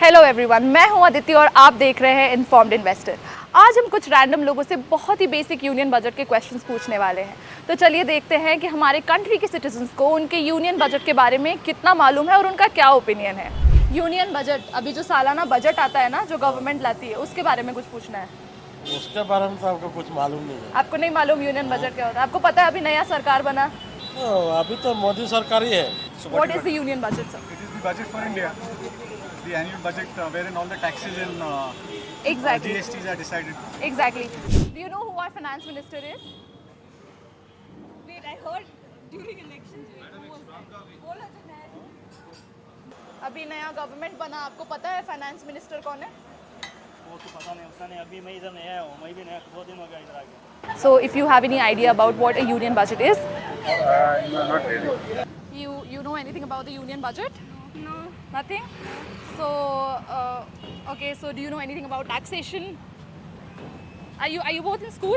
Hello everyone, मैं हूं अदिति और आप देख रहे हैं इन्फॉर्म्ड इन्वेस्टर। आज हम कुछ रैंडम लोगों से बहुत ही बेसिक यूनियन बजट के क्वेश्चंस पूछने वाले हैं। तो चलिए देखते हैं कि हमारे कंट्री के सिटीजन्स को उनके यूनियन बजट के बारे में कितना मालूम है और उनका क्या ओपिनियन है। यूनियन बजट, अभी जो सालाना बजट आता है ना, जो गवर्नमेंट लाती है, उसके बारे में कुछ पूछना है। उसके बारे में तो आपको कुछ मालूम नहीं है। आपको नहीं मालूम यूनियन बजट क्या होता है? आपको पता है अभी नया सरकार बना, अभी तो मोदी सरकार ही है। What is the union budget sir? It is the budget for India, the annual budget wherein all the taxes and Exactly. GSTs are decided. Exactly. Do you know who our finance minister is? Wait, I heard during elections. Who was that? बोला तो नहीं। अभी नया government बना, आपको पता है finance minister कौन है? वो तो पता नहीं, उसका नहीं। अभी मैं इधर नहीं आया हूँ, मैं भी नया 2 दिन हो गया इधर आके। So if you have any idea about what a union budget is? No, not really. You know anything about the union budget? No. Nothing? So okay, so do you know anything about taxation? Are you both in school?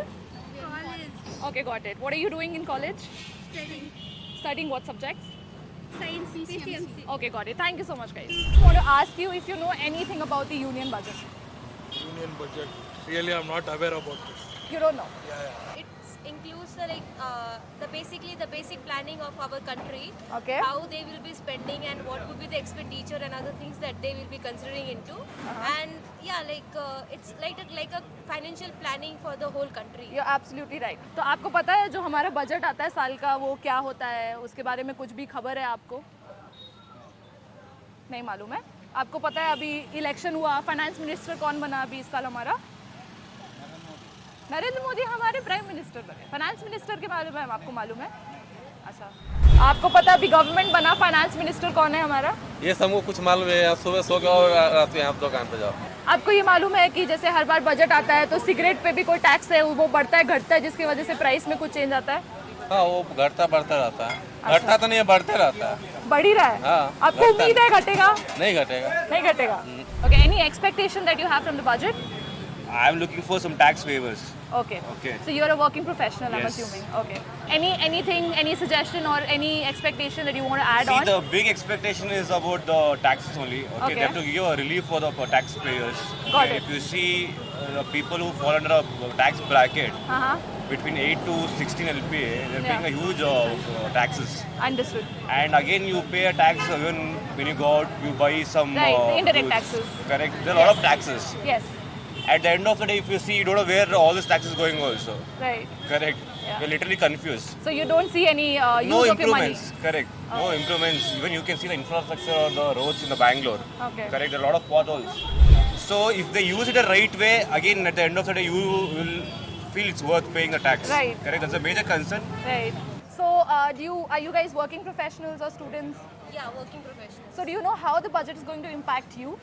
College. Okay, got it. What are you doing in college? Studying. Studying what subjects? Science. PCMC. Okay, got it. Thank you so much, guys. I want to ask you if you know anything about the union budget. Union budget. Really, I'm not aware about this. You don't know. It includes the basic planning of our country, Okay. how they will be spending and what would be the expenditure and other things that they will be considering into, and yeah, it's like a financial planning for the whole country. You're absolutely right. तो आपको पता है जो हमारा budget आता है साल का, वो क्या होता है? उसके बारे में कुछ भी खबर है आपको? नहीं मालूम है? आपको पता है अभी इलेक्शन हुआ, फाइनेंस मिनिस्टर कौन बना अभी इस साल हमारा? नरेंद्र मोदी हमारे प्राइम मिनिस्टर बने। फाइनेंस मिनिस्टर के बारे में आपको मालूम है? अच्छा, आपको पता है अभी गवर्नमेंट बना, फाइनेंस मिनिस्टर कौन है हमारा? ये सबको कुछ मालूम है। सुबह सो के और रात में आप दुकान पे जाओ। आपको ये मालूम है कि जैसे हर बार बजट आता है तो सिगरेट पे भी कोई टैक्स है, वो बढ़ता है घटता है, जिसकी वजह से प्राइस में कुछ चेंज आता है? हाँ, वो घटता बढ़ता रहता है। घटता तो नहीं है, बढ़ते रहता है। बढ़ ही रहा है? हाँ, आपको घटता उम्मीद है घटेगा? नहीं घटेगा। नहीं घटेगा। Okay, any expectation that you have from the budget? I'm looking for some tax waivers. Okay. Okay. So you're a working professional, I'm Yes. assuming. Okay. Any suggestion or any expectation that you want to add See, on? the big expectation is about the taxes only. Okay, they have to give a relief for the taxpayers. Got it. If you see the people who fall under a tax bracket Uh-huh. between 8 to 16 LPA, they're Yeah. paying a huge taxes. Understood. And again, you pay a tax even when you go out, you buy some Right, the indirect goods. taxes. Correct. There are a lot of taxes. Yes. At the end of the day, if you see, you don't know where all this tax is going also. Right. Correct. Yeah. You're literally confused. So you don't see any use No of your money? improvements. Correct. No improvements. Even you can see the infrastructure or the roads in the Bangalore. Okay. Correct. There are a lot of potholes. So if they use it the right way, again at the end of the day, you will feel it's worth paying the tax. Right. Correct. That's a major concern. Right. So are you guys working professionals or students? Yeah, working professionals. So do you know how the budget is going to impact you?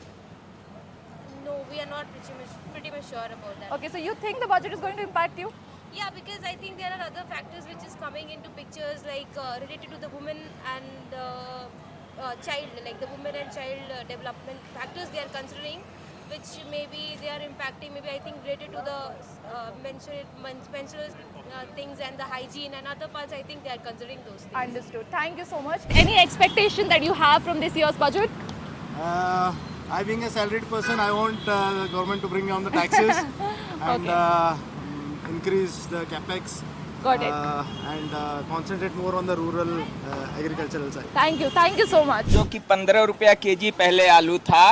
No, we are not pretty much sure about that. Okay, so you think the budget is going to impact you? Yeah, because I think there are other factors which is coming into pictures, like related to the women and child, like the women and child development factors they are considering, which maybe they are impacting, maybe I think related to the menstrual things and the hygiene and other parts, I think they are considering those things. Understood. Thank you so much. Any expectation that you have from this year's budget? I being a salaried person, I want the government to bring down the taxes and increase the capex. Got it. And concentrate more on the rural agricultural side. Thank you so much. जो कि 15 रुपया KG पहले आलू था,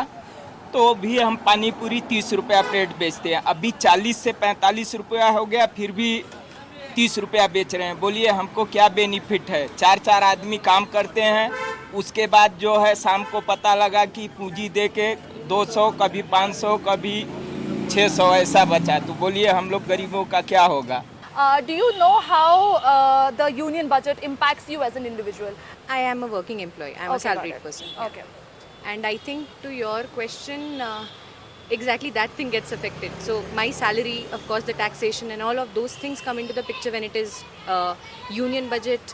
तो भी हम पानी पूरी 30 रुपया प्लेट बेचते हैं। अभी 40 से 45 रुपया हो गया, फिर भी 30 रुपया बेच रहे हैं। बोलिए हमको क्या बेनिफिट है? 4 आदमी काम करते हैं, उसके बाद जो है शाम को पता लगा कि पूंजी दे के 200, कभी 500, कभी 600 ऐसा बचा। तो बोलिए हम लोग गरीबों का क्या होगा? Do you know how the union budget impacts you as an individual? I am a working employee. I am a Okay, got salaried it. person. Okay. And I think to your question, exactly that thing gets affected. So my salary, of course, the taxation and all of those things come into the picture when it is union budget,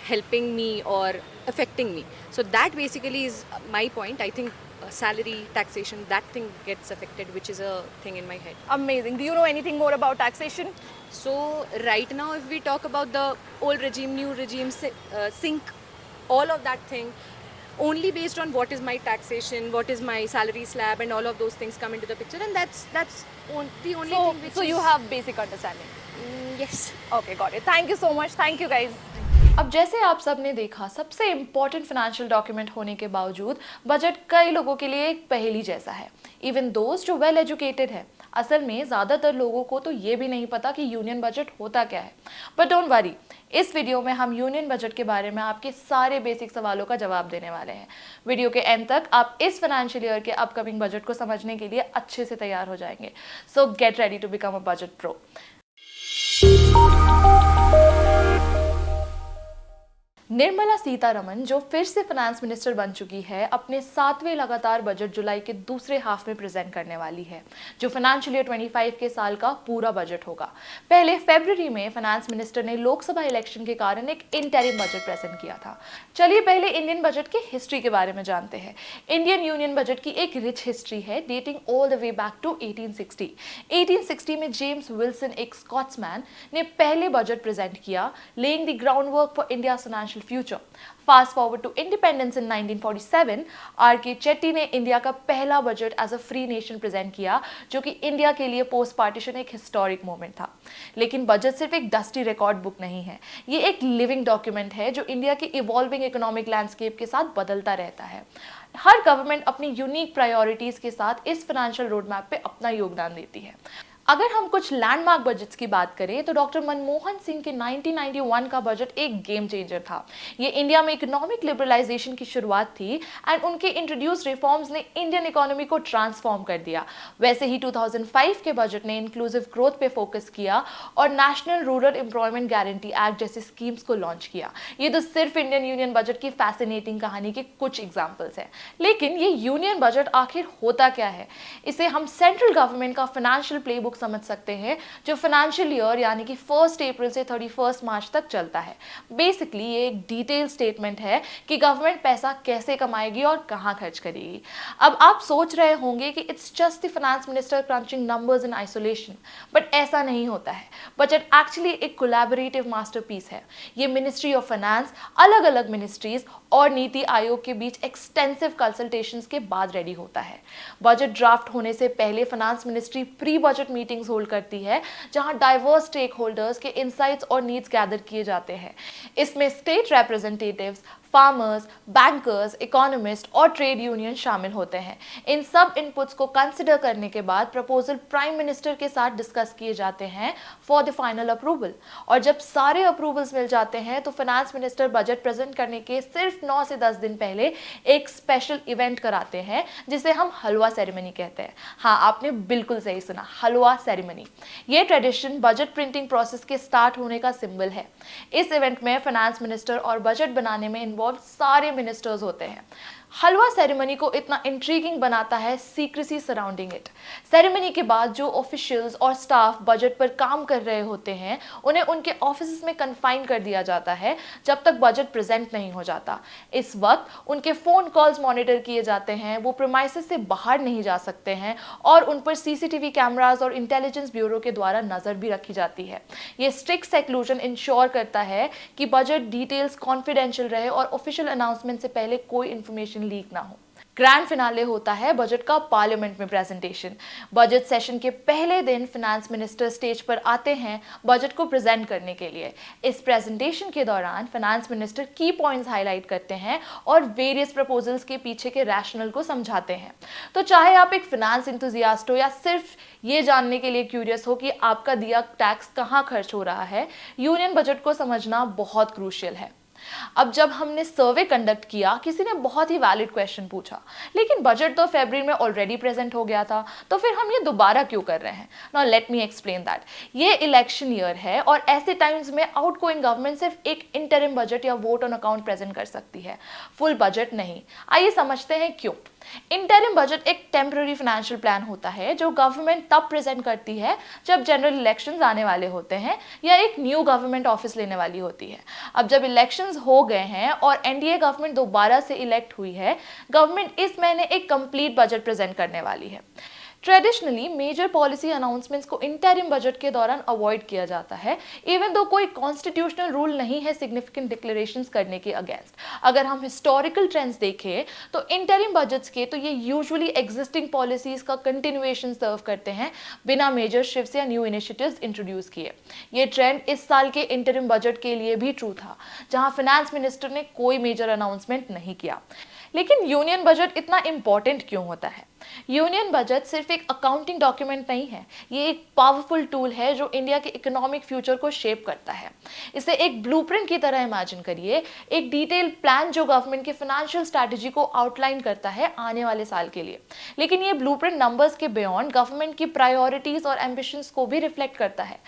helping me or affecting me. So that basically is my point. I think salary, taxation, that thing gets affected, which is a thing in my head. Amazing. Do you know anything more about taxation? So right now, if we talk about the old regime, new regime, sync, all of that thing, only based on what is my taxation, what is my salary slab, and all of those things come into the picture, and that's the only thing which So you is- have basic understanding. Yes. Okay got it, thank you so much, thank you guys. अब जैसे आप सब ने देखा, सबसे important financial document होने के बावजूद बजट कई लोगों के लिए एक पहेली जैसा है, इवन दोस्त जो वेल एजुकेटेड है। असल में ज़्यादातर लोगों को तो ये भी नहीं पता कि यूनियन बजट होता क्या है। बट डोंट वरी, इस वीडियो में हम यूनियन बजट के बारे में आपके सारे बेसिक सवालों का जवाब देने वाले हैं। वीडियो के एंड तक आप इस फाइनेंशियल ईयर के अपकमिंग बजट को समझने के लिए अच्छे से तैयार हो जाएंगे। So get ready to become a budget pro. Nirmala Sitharaman, जो फिर से फाइनेंस मिनिस्टर बन चुकी है, अपने 7वें लगातार बजट जुलाई के दूसरे हाफ में प्रेजेंट करने वाली है, जो फाइनेंशियल ईयर 25 के साल का पूरा बजट होगा। पहले फरवरी में फाइनेंस मिनिस्टर ने लोकसभा इलेक्शन के कारण एक इंटरिम बजट प्रेजेंट किया था। चलिए पहले इंडियन बजट की हिस्ट्री के बारे में जानते हैं। इंडियन यूनियन बजट की एक रिच हिस्ट्री है, dating all the way back to 1860। 1860 में जेम्स विल्सन, एक स्कॉट्समैन, ने पहले बजट प्रेजेंट किया, laying the ground work for India financial future. Fast forward to independence in 1947, R K. Chetty ने इंडिया का पहला budget as a free nation present किया, जो कि इंडिया के लिए पोस्ट पार्टीशन एक हिस्टोरिक मोमेंट था। लेकिन बजट सिर्फ एक डस्टी रिकॉर्ड बुक नहीं है, ये एक लिविंग डॉक्यूमेंट है जो इंडिया की इवॉल्विंग इकोनॉमिक लैंडस्केप के साथ बदलता रहता है। हर गवर्नमेंट अपनी यूनिक प्रायोरिटीज के साथ इस फाइनेंशियल रोड मैप पे अपना योगदान देती है। अगर हम कुछ लैंडमार्क बजट्स की बात करें तो डॉक्टर मनमोहन सिंह के 1991 का बजट एक गेम चेंजर था। ये इंडिया में इकोनॉमिक लिबरलाइजेशन की शुरुआत थी एंड उनके इंट्रोड्यूस रिफॉर्म्स ने इंडियन इकोनॉमी को ट्रांसफॉर्म कर दिया। वैसे ही 2005 के बजट ने इंक्लूसिव ग्रोथ पे फोकस किया और national rural employment guarantee act जैसी स्कीम्स को लॉन्च किया। ये तो सिर्फ इंडियन यूनियन बजट की फैसिनेटिंग कहानी के कुछ एग्जाम्पल्स हैं। लेकिन ये यूनियन बजट आखिर होता क्या है? इसे हम सेंट्रल गवर्नमेंट का फाइनेंशियल प्लेबुक समझ सकते हैं, जो फाइनेंशियल ईयर यानी कि 1 अप्रैल से 31 मार्च तक चलता है। बेसिकली ये एक डिटेल स्टेटमेंट है कि गवर्नमेंट पैसा कैसे कमाएगी और कहां खर्च करेगी। अब आप सोच रहे होंगे कि it's just the finance minister crunching numbers in isolation, but ऐसा नहीं होता है। बजट एक्चुअली एक कोलैबोरेटिव मास्टरपीस है। ये मिनिस्ट्री ऑफ फाइनेंस, अलग अलग मिनिस्ट्रीज और नीति आयोग के बीच एक्सटेंसिव कंसल्टेशंस के बाद रेडी होता है। बजट ड्राफ्ट होने से पहले finance ministry pre budget meetings hold करती है, जहां डाइवर्स स्टेक होल्डर्स के इनसाइट्स और नीड्स गैदर किए जाते हैं। इसमें state representatives, farmers, bankers, economist और ट्रेड यूनियन शामिल होते हैं। इन सब इनपुट्स को कंसिडर करने के बाद प्रपोजल प्राइम मिनिस्टर के साथ डिस्कस किए जाते हैं फॉर द फाइनल अप्रूवल। और जब सारे अप्रूवल्स मिल जाते हैं तो फाइनेंस मिनिस्टर बजट प्रेजेंट करने के सिर्फ 9 से 10 दिन पहले एक स्पेशल इवेंट कराते हैं, जिसे हम हलवा सेरेमनी कहते हैं। हाँ, आपने बिल्कुल सही सुना, हलवा सेरेमनी। ये ट्रेडिशन बजट प्रिंटिंग प्रोसेस के स्टार्ट होने का सिंबल है। इस इवेंट में फाइनेंस मिनिस्टर और बजट बनाने में इन्वॉल्व सारे मिनिस्टर्स होते हैं। हलवा सेरेमनी को इतना इंट्रीगिंग बनाता है सीक्रेसी सराउंडिंग इट। सेरेमनी के बाद जो ऑफिशियल्स और स्टाफ बजट पर काम कर रहे होते हैं, उन्हें उनके ऑफिस में कन्फाइन कर दिया जाता है जब तक बजट प्रेजेंट नहीं हो जाता। इस वक्त उनके फोन कॉल्स मॉनिटर किए जाते हैं, वो प्रीमाइसेस से बाहर नहीं जा सकते हैं और उन पर सीसीटीवी कैमरास और इंटेलिजेंस ब्यूरो के द्वारा नजर भी रखी जाती है। ये स्ट्रिक्ट सेक्लूजन इंश्योर करता है कि बजट डिटेल्स कॉन्फिडेंशियल रहे और ऑफिशियल अनाउंसमेंट से पहले कोई इंफॉर्मेशन लीक ना हो। ग्रैंड फिनाले होता है बजट का पार्लियामेंट में प्रेजेंटेशन। बजट सेशन के पहले दिन फाइनेंस मिनिस्टर स्टेज पर आते हैं बजट को प्रेजेंट करने के लिए। इस प्रेजेंटेशन के दौरान फाइनेंस मिनिस्टर की पॉइंट्स हाईलाइट करते हैं और वेरियस प्रपोजल्स के पीछे के रैशनल को समझाते हैं। तो चाहे आप एक फाइनेंस इंथुजियास्ट हो या सिर्फ ये जानने के लिए क्यूरियस हो कि आपका दिया टैक्स कहाँ खर्च हो रहा है, यूनियन बजट को समझना बहुत क्रूशियल है। अब जब हमने सर्वे कंडक्ट किया, किसी ने बहुत ही वैलिड क्वेश्चन पूछा, लेकिन बजट तो फरवरी में ऑलरेडी प्रेजेंट हो गया था, तो फिर हम ये दोबारा क्यों कर रहे हैं? Now let me explain that. ये इलेक्शन ईयर है और ऐसे टाइम्स में आउटगोइंग गवर्नमेंट सिर्फ एक इंटरिम बजट या वोट ऑन अकाउंट प्रेजेंट कर सकती है, फुल बजट नहीं। आइए समझते हैं क्यों। इंटरिम बजट एक टेम्पररी फाइनेंशियल प्लान होता है जो गवर्नमेंट तब प्रेजेंट करती है जब जनरल इलेक्शंस आने वाले होते हैं या एक न्यू गवर्नमेंट ऑफिस लेने वाली होती है। अब जब इलेक्शंस हो गए हैं और एनडीए गवर्नमेंट दोबारा से इलेक्ट हुई है, गवर्नमेंट इस महीने एक कंप्लीट बजट प्रेजेंट करने वाली है। ट्रेडिशनली मेजर पॉलिसी अनाउंसमेंट्स को इंटरिम बजट के दौरान अवॉइड किया जाता है, इवन दो कोई कॉन्स्टिट्यूशनल रूल नहीं है सिग्निफिकेंट डिक्लेरेशंस करने के अगेंस्ट। अगर हम हिस्टोरिकल ट्रेंड्स देखें तो इंटरिम बजट्स के तो ये यूजुअली एग्जिस्टिंग पॉलिसीज का कंटिन्यूएशन सर्व करते हैं बिना मेजर शिफ्ट्स या न्यू इनिशिएटिव्स इंट्रोड्यूस किए। ये ट्रेंड इस साल के इंटरिम बजट के लिए भी ट्रू था, जहां फाइनेंस मिनिस्टर ने कोई मेजर अनाउंसमेंट नहीं किया। लेकिन यूनियन बजट इतना इंपॉर्टेंट क्यों होता है? यूनियन बजट सिर्फ एक अकाउंटिंग डॉक्यूमेंट नहीं है, ये एक पावरफुल टूल है जो इंडिया के इकोनॉमिक फ्यूचर को शेप करता है। इसे एक ब्लूप्रिंट की तरह इमेजिन करिए, एक डिटेल प्लान जो गवर्नमेंट की फाइनेंशियल स्ट्रैटेजी को आउटलाइन करता है आने वाले साल के लिए। लेकिन ये ब्लूप्रिंट नंबर्स के बियॉन्ड गवर्नमेंट की प्रायोरिटीज और एम्बिशंस को भी रिफ्लेक्ट करता है।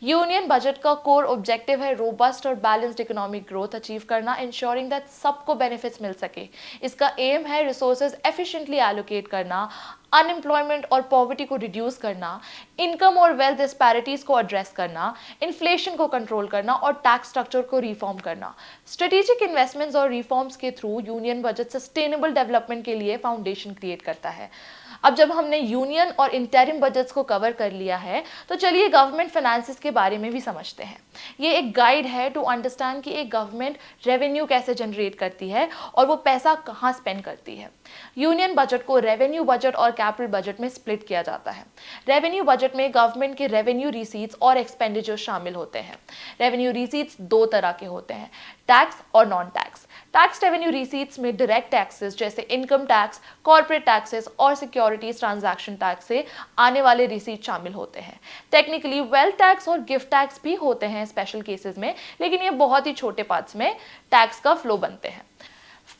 यूनियन बजट का कोर ऑब्जेक्टिव है रोबस्ट और बैलेंस्ड इकोनॉमिक ग्रोथ अचीव करना, इंश्योरिंग दैट सबको बेनिफिट्स मिल सके। इसका एम है रिसोर्सेज एफिशिएंटली एलोकेट करना, अनएम्प्लॉयमेंट और पॉवर्टी को रिड्यूस करना, इनकम और वेल्थ डिस्पैरिटीज को एड्रेस करना, इन्फ्लेशन को कंट्रोल करना और टैक्स स्ट्रक्चर को रिफॉर्म करना। स्ट्रेटेजिक इन्वेस्टमेंट्स और रिफॉर्म्स के through union budget sustainable development के लिए फाउंडेशन क्रिएट करता है। अब जब हमने यूनियन और इंटरिम बजट्स को कवर कर लिया है तो चलिए गवर्नमेंट फाइनेंसेस के बारे में भी समझते हैं। ये एक गाइड है टू अंडरस्टैंड कि एक गवर्नमेंट रेवेन्यू कैसे जनरेट करती है और वो पैसा कहाँ स्पेंड करती है। यूनियन बजट को रेवेन्यू बजट और कैपिटल बजट में स्प्लिट किया जाता है। रेवेन्यू बजट में गवर्नमेंट के रेवेन्यू रिसीट्स और एक्सपेंडिचर शामिल होते हैं। रेवेन्यू रिसीट्स दो तरह के होते हैं, टैक्स और non tax. Tax revenue receipts में डायरेक्ट टैक्सेस जैसे इनकम टैक्स, कॉर्पोरेट टैक्सेस और सिक्योरिटीज ट्रांजैक्शन टैक्स से आने वाले रिसीट शामिल होते हैं। टेक्निकली वेल्थ टैक्स और गिफ्ट टैक्स भी होते हैं स्पेशल केसेस में, लेकिन ये बहुत ही छोटे पार्ट्स में टैक्स का फ्लो बनते हैं।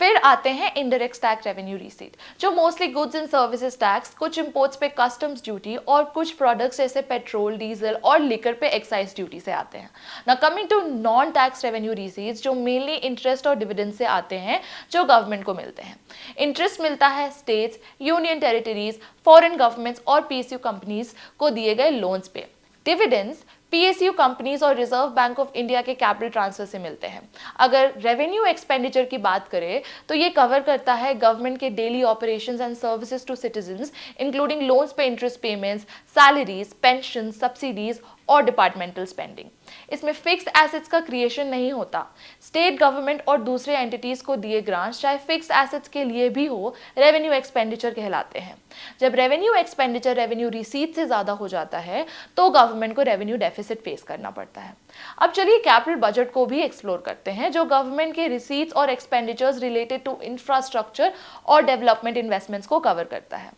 फिर आते हैं इनडायरेक्ट टैक्स रेवेन्यू रिसीट, जो mostly goods and services tax, कुछ इंपोर्ट्स पे कस्टम्स ड्यूटी और कुछ प्रोडक्ट्स जैसे पेट्रोल, डीजल और लिकर पे एक्साइज ड्यूटी से आते हैं। Now coming to non tax revenue receipts, जो मेनली इंटरेस्ट और डिविडेंड से आते हैं, जो गवर्नमेंट को मिलते हैं। इंटरेस्ट मिलता है states, union territories, foreign governments और पीएसयू कंपनीज को दिए गए लोन्स पे। डिविडेंड्स पीएसयू कंपनीज और रिजर्व बैंक ऑफ इंडिया के कैपिटल ट्रांसफर से मिलते हैं। अगर रेवेन्यू एक्सपेंडिचर की बात करें तो ये कवर करता है गवर्नमेंट के daily operations and services to citizens, including loans पे interest payments, salaries, pension, subsidies और डिपार्टमेंटल स्पेंडिंग। इसमें फिक्स्ड एसेट्स का क्रिएशन नहीं होता। स्टेट गवर्नमेंट और दूसरे एंटिटीज को दिए ग्रांट्स चाहे फिक्स्ड एसेट्स के लिए भी हो, रेवेन्यू एक्सपेंडिचर कहलाते हैं। जब रेवेन्यू एक्सपेंडिचर रेवेन्यू रिसीट से ज्यादा हो जाता है तो गवर्नमेंट को रेवेन्यू डेफिसिट फेस करना पड़ता है। अब चलिए कैपिटल बजट को भी एक्सप्लोर करते हैं, जो गवर्नमेंट के रिसीट्स और एक्सपेंडिचर्स रिलेटेड टू इंफ्रास्ट्रक्चर और डेवलपमेंट इन्वेस्टमेंट्स को कवर करता है।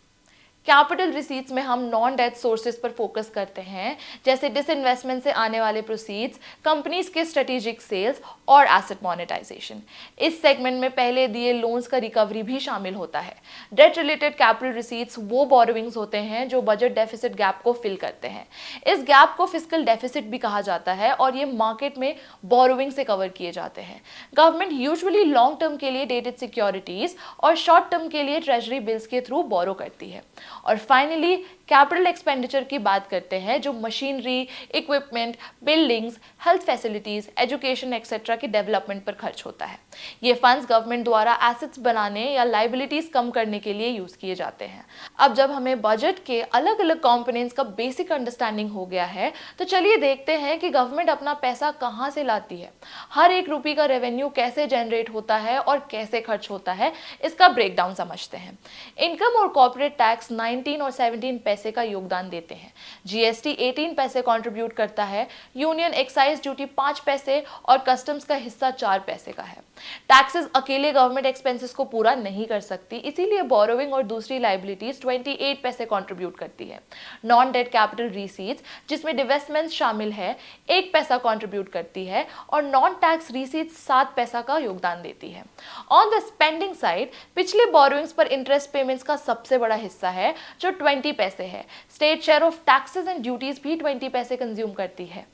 कैपिटल रिसीट्स में हम नॉन डेट सोर्सेज पर फोकस करते हैं, जैसे डिसइन्वेस्टमेंट से आने वाले प्रोसीड्स, कंपनीज के स्ट्रेटेजिक सेल्स और एसेट मोनेटाइजेशन। इस सेगमेंट में पहले दिए लोन्स का रिकवरी भी शामिल होता है। डेट रिलेटेड कैपिटल रिसीट्स वो बोरोविंग्स होते हैं जो बजट डेफिसिट गैप को फिल करते हैं। इस गैप को फिस्कल डेफिसिट भी कहा जाता है और ये मार्केट में बोरोविंग से कवर किए जाते हैं। गवर्नमेंट यूजुअली लॉन्ग टर्म के लिए डेटेड सिक्योरिटीज और शॉर्ट टर्म के लिए ट्रेजरी बिल्स के थ्रू बोरो करती है। और फाइनली कैपिटल एक्सपेंडिचर की बात करते हैं, जो machinery, equipment, buildings, health facilities, education etcetera के डेवलपमेंट पर खर्च होता है। ये फंड्स गवर्नमेंट द्वारा एसेट्स बनाने या लाइबिलिटीज कम करने के लिए यूज किए जाते हैं। अब जब हमें बजट के अलग अलग कंपोनेंट्स का बेसिक अंडरस्टैंडिंग हो गया है तो चलिए देखते हैं कि गवर्नमेंट अपना पैसा कहाँ से लाती है, हर एक रुपये का रेवेन्यू कैसे जनरेट होता है और कैसे खर्च होता है, इसका ब्रेकडाउन समझते हैं। इनकम और कॉर्पोरेट टैक्स 19 और 17 पैसे का योगदान देते हैं। जीएसटी 18 पैसे कंट्रीब्यूट करता है, यूनियन एक्साइज ड्यूटी 5 पैसे और कस्टम्स का हिस्सा 4 पैसे का है। टैक्सेस अकेले गवर्नमेंट एक्सपेंसेस को पूरा नहीं कर सकती, इसीलिए बोरोविंग और दूसरी लाइबिलिटीज 28 पैसे कंट्रीब्यूट करती है। नॉन डेट कैपिटल रिसीट्स, जिसमें डिवेस्टमेंट्स शामिल है, 1 पैसा कंट्रीब्यूट करती है और नॉन टैक्स रिसीट्स 7 पैसा का योगदान देती है। ऑन द स्पेंडिंग साइड, पिछले बोरोविंग्स पर इंटरेस्ट पेमेंट्स का सबसे बड़ा हिस्सा है जो 20 पैसे है। State share of taxes and duties भी 20 पैसे कंज्यूम करती है।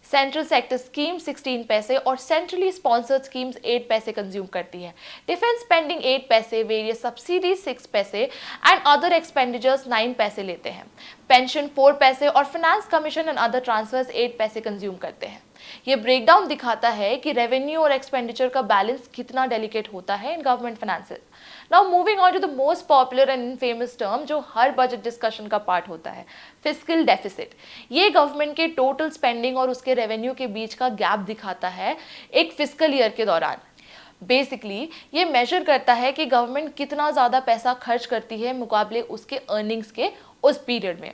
सेंट्रल सेक्टर स्कीम 16 पैसे और सेंट्रली स्पॉन्सर्ड स्कीम्स 8 पैसे कंज्यूम करती है। डिफेंस स्पेंडिंग 8 पैसे, वेरियस सब्सिडीज 6 पैसे एंड अदर एक्सपेंडिचर्स 9 पैसे लेते हैं। पेंशन 4 पैसे और finance commission and other transfers 8 पैसे कंज्यूम करते हैं। ये ब्रेकडाउन दिखाता है कि रेवेन्यू और एक्सपेंडिचर का बैलेंस कितना डेलिकेट होता है in government finances. Now moving on to the most popular and famous term जो हर बजट डिस्कशन का पार्ट होता है, फिस्कल डेफिसिट। ये गवर्नमेंट के टोटल स्पेंडिंग और उसके रेवेन्यू के बीच का गैप दिखाता है एक फिस्कल ईयर के दौरान। बेसिकली ये मेजर करता है कि गवर्नमेंट कितना ज़्यादा पैसा खर्च करती है मुकाबले उसके अर्निंग्स के उस पीरियड में।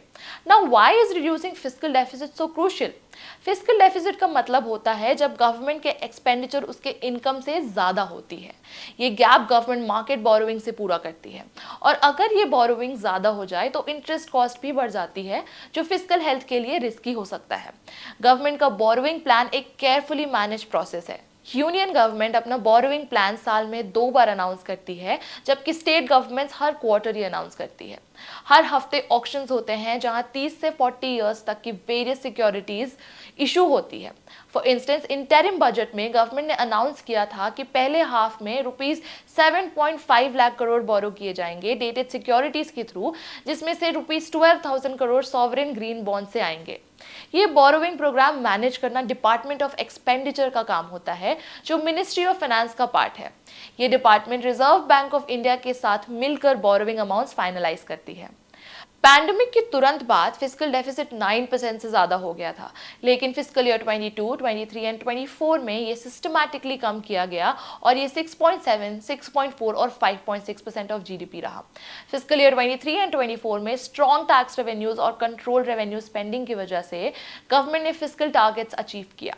Now why is reducing fiscal deficit so crucial? Fiscal deficit का मतलब होता है जब गवर्नमेंट के एक्सपेंडिचर उसके इनकम से ज़्यादा होती है। ये गैप गवर्नमेंट मार्केट बोरोइंग से पूरा करती है, और अगर ये बोरोइंग ज़्यादा हो जाए तो इंटरेस्ट कॉस्ट भी बढ़ जाती है जो फिस्कल हेल्थ के लिए रिस्की हो सकता है। गवर्नमेंट का बोरोइंग प्लान एक केयरफुली मैनेज प्रोसेस है। यूनियन गवर्नमेंट अपना बोरोइंग प्लान साल में 2 बार अनाउंस करती है, जबकि स्टेट गवर्नमेंट्स हर क्वार्टर ही अनाउंस करती है। हर हफ्ते ऑक्शंस होते हैं जहां 30 से 40 इयर्स तक की वेरियस सिक्योरिटीज इशू होती है। फॉर इंस्टेंस इंटरिम बजट में गवर्नमेंट ने अनाउंस किया था कि पहले हाफ में ₹7.5 लाख करोड़ बोरो किए जाएंगे डेटेड सिक्योरिटीज के थ्रू, जिसमें से ₹12,000 करोड़ सॉवरेन ग्रीन बॉन्ड से आएंगे। ये बोरोइंग प्रोग्राम मैनेज करना डिपार्टमेंट ऑफ एक्सपेंडिचर का काम होता है, जो मिनिस्ट्री ऑफ फाइनेंस का पार्ट है। ये department reserve bank of India के साथ मिलकर बोरोइंग अमाउंट्स फाइनलाइज करती है। पैंडेमिक के तुरंत बाद फिस्कल डेफिसिट 9% से ज़्यादा हो गया था, लेकिन फिस्कल ईयर 22, 23 एंड 24 में ये सिस्टमैटिकली कम किया गया और ये 6.7, 6.4 और 5.6% ऑफ जीडीपी रहा। फिस्कल ईयर 23 एंड 24 में स्ट्रॉन्ग टैक्स रेवेन्यूज और कंट्रोल रेवेन्यू स्पेंडिंग की वजह से गवर्नमेंट ने फिस्कल टारगेट्स अचीव किया।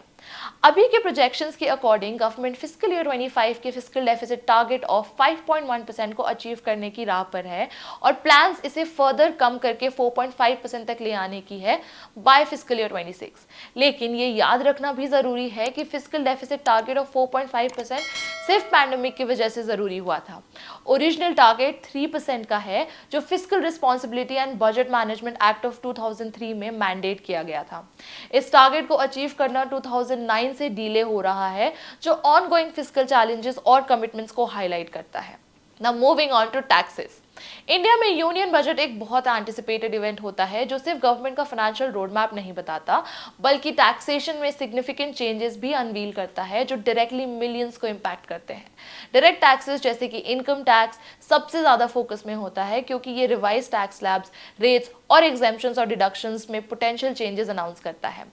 अभी के प्रोजेक्शंस के अकॉर्डिंग गवर्नमेंट फिस्कल ईयर 25 के फिस्कल डेफिसिट टारगेट ऑफ 5.1% को अचीव करने की राह पर है, और प्लान्स इसे फर्दर कम करके 4.5% तक ले आने की है बाय फिस्कल ईयर 26। लेकिन ये याद रखना भी जरूरी है कि फिस्कल डेफिसिट टारगेट ऑफ 4.5% सिर्फ पैंडेमिक की वजह से जरूरी हुआ था। ओरिजिनल टारगेट 3% का है, जो fiscal responsibility and budget management act of 2003 में मैंडेट किया गया था। इस टारगेट को अचीव करना 2009 से डिले हो रहा है, जो ऑनगोइंग फिस्कल चैलेंजेस और कमिटमेंट्स को हाईलाइट करता है। Now moving on to taxes. India में यूनियन बजट एक बहुत एंटिसिपेटेड इवेंट होता है जो सिर्फ गवर्नमेंट का फाइनेंशियल रोड मैप नहीं बताता, बल्कि टैक्सेशन में सिग्निफिकेंट चेंजेस भी अनवील करता है जो डायरेक्टली मिलियंस को इम्पैक्ट करते हैं। डायरेक्ट टैक्सेस जैसे कि इनकम टैक्स सबसे ज़्यादा फोकस में होता है, क्योंकि ये रिवाइज टैक्स स्लैब्स, रेट्स और एग्जेम्पशंस और डिडक्शंस में पोटेंशियल चेंजेस अनाउंस करता है।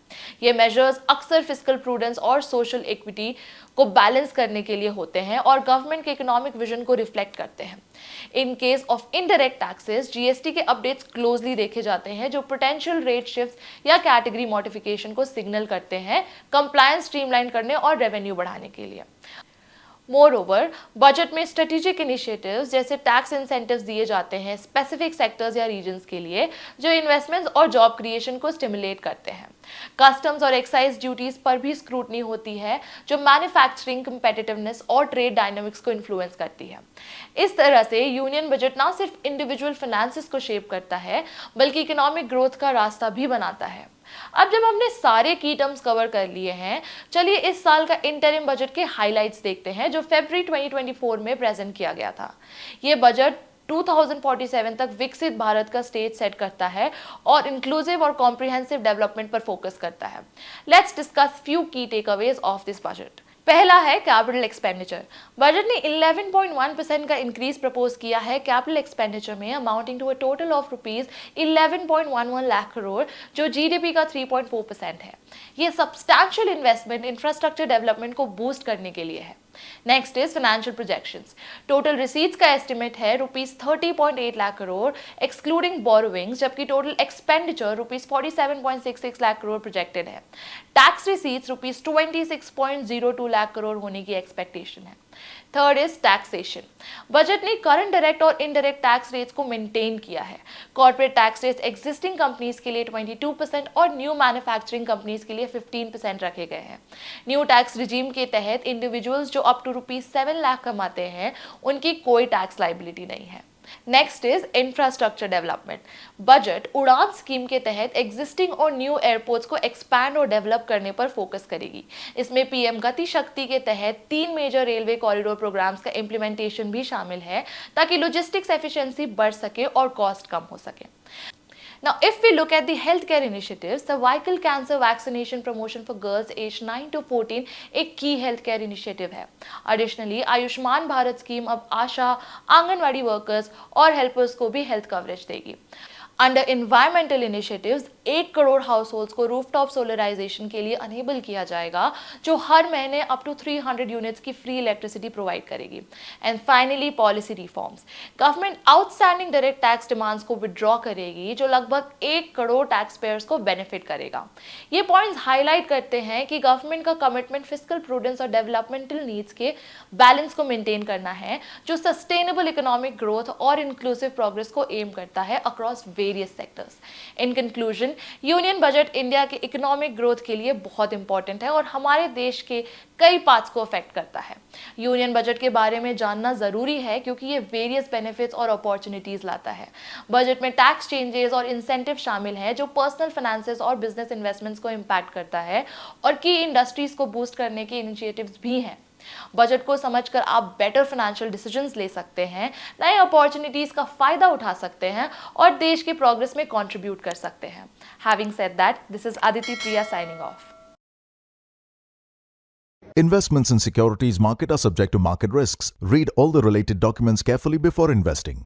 ये मेजर्स अक्सर फिस्कल प्रूडेंस और सोशल इक्विटी को बैलेंस करने के लिए होते हैं और गवर्नमेंट के इकोनॉमिक विजन को रिफ्लेक्ट करते हैं। In case of indirect taxes, GST के अपडेट्स क्लोजली देखे जाते हैं जो पोटेंशियल रेट शिफ्ट या कैटेगरी मॉडिफिकेशन को सिग्नल करते हैं कंप्लायंस स्ट्रीमलाइन करने और रेवेन्यू बढ़ाने के लिए। मोरओवर, बजट में स्ट्रेटेजिक इनिशिएटिव्स जैसे टैक्स इंसेंटिव्स दिए जाते हैं स्पेसिफिक सेक्टर्स या रीजन्स के लिए, जो इन्वेस्टमेंट्स और जॉब क्रिएशन को स्टिमुलेट करते हैं। कस्टम्स और एक्साइज ड्यूटीज पर भी स्क्रूटनी होती है, जो मैन्युफैक्चरिंग कंपेटिटिवनेस और ट्रेड डायनामिक्स को इन्फ्लुएंस करती है। इस तरह से यूनियन बजट ना सिर्फ इंडिविजुअल फाइनेंसेस को शेप करता है, बल्कि इकोनॉमिक ग्रोथ का रास्ता भी बनाता है। अब जब हमने सारे की टर्म्स कवर कर लिए हैं, चलिए इस साल का इंटरिम बजट के हाइलाइट्स देखते हैं जो फरवरी 2024 में प्रेजेंट किया गया था। ये बजट 2047 तक विकसित भारत का स्टेज सेट करता है और इंक्लूसिव और कॉम्प्रिहेंसिव डेवलपमेंट पर फोकस करता है। लेट्स डिस्कस फ्यू की टेकअवेज ऑफ दिस बजट। पहला है कैपिटल एक्सपेंडिचर। बजट ने 11.1% का इंक्रीज प्रपोज किया है कैपिटल एक्सपेंडिचर में, amounting to a total of ₹11.11 lakh crore, जो जीडीपी का 3.4% है। ये सब्सटैंशियल इन्वेस्टमेंट इंफ्रास्ट्रक्चर डेवलपमेंट को बूस्ट करने के लिए है। Next is financial projections. Total receipts का एस्टिमेट है ₹30.8 लाख करोड़ एक्सक्लूडिंग बोरोइंग्स, जबकि total expenditure ₹47.66 lakh crore projected है। टैक्स रिसीट्स ₹26.02 लाख करोड़ होने की एक्सपेक्टेशन है। Third is taxation. बजट ने करंट डायरेक्ट और इनडायरेक्ट टैक्स रेट्स को मेंटेन किया है। Corporate tax rates existing companies के लिए 22% और न्यू मैन्युफैक्चरिंग कंपनीज के लिए 15% रखे गए हैं। न्यू टैक्स रिजीम के तहत इंडिविजुअल्स जो अप टू ₹7 लाख कमाते हैं, उनकी कोई टैक्स लाइबिलिटी नहीं है। Next is infrastructure development. Budget उड़ान स्कीम के तहत एग्जिस्टिंग और न्यू एयरपोर्ट्स को एक्सपैंड और डेवलप करने पर फोकस करेगी। इसमें पीएम गति शक्ति के तहत 3 मेजर रेलवे कॉरिडोर प्रोग्राम्स का इंप्लीमेंटेशन भी शामिल है, ताकि लॉजिस्टिक्स एफिशिएंसी बढ़ सके और कॉस्ट कम हो सके। Now, if we look at the healthcare initiatives, cervical cancer vaccination promotion for girls aged 9 to 14 एक key healthcare initiative है. Additionally, आयुष्मान भारत स्कीम अब आशा, आंगनवाड़ी वर्कर्स और हेल्पर्स को भी हेल्थ कवरेज देगी. Under environmental initiatives 1 crore house holds को रूफटॉप सोलराइजेशन के लिए अनेबल किया जाएगा, जो हर महीने अप टू 300 यूनिट्स की फ्री इलेक्ट्रिसिटी प्रोवाइड करेगी. And finally policy reforms. Government outstanding direct tax demands को विड्रॉ करेगी, जो लगभग 1 करोड़ टैक्स पेयर्स को बेनिफिट करेगा. ये पॉइंट्स हाईलाइट करते हैं कि गवर्नमेंट का कमिटमेंट फिस्कल प्रूडेंस और डेवलपमेंटल नीड्स के बैलेंस को मेंटेन करना है, जो सस्टेनेबल इकोनॉमिक ग्रोथ और इंक्लूसिव प्रोग्रेस को एम करता है across various sectors. In conclusion, union budget India के इकोनॉमिक ग्रोथ के लिए बहुत इंपॉर्टेंट है और हमारे देश के कई पार्ट्स को अफेक्ट करता है. यूनियन बजट के बारे में जानना जरूरी है क्योंकि ये वेरियस बेनिफिट्स और अपॉर्चुनिटीज लाता है. बजट में टैक्स चेंजेस और इंसेंटिव शामिल हैं, जो पर्सनल फाइनेंसेस और बिजनेस इन्वेस्टमेंट्स को इंपैक्ट करता है और की इंडस्ट्रीज को बूस्ट करने के इनिशिएटिव्स भी हैं. बजट को समझकर आप बेटर फाइनेंशियल डिसीजंस ले सकते हैं, नए अपॉर्चुनिटीज का फायदा उठा सकते हैं और देश के प्रोग्रेस में कंट्रीब्यूट कर सकते हैं. Having said that, this is Aditi Priya signing off. Investments in securities market are subject to market risks. Read all the related documents carefully before investing.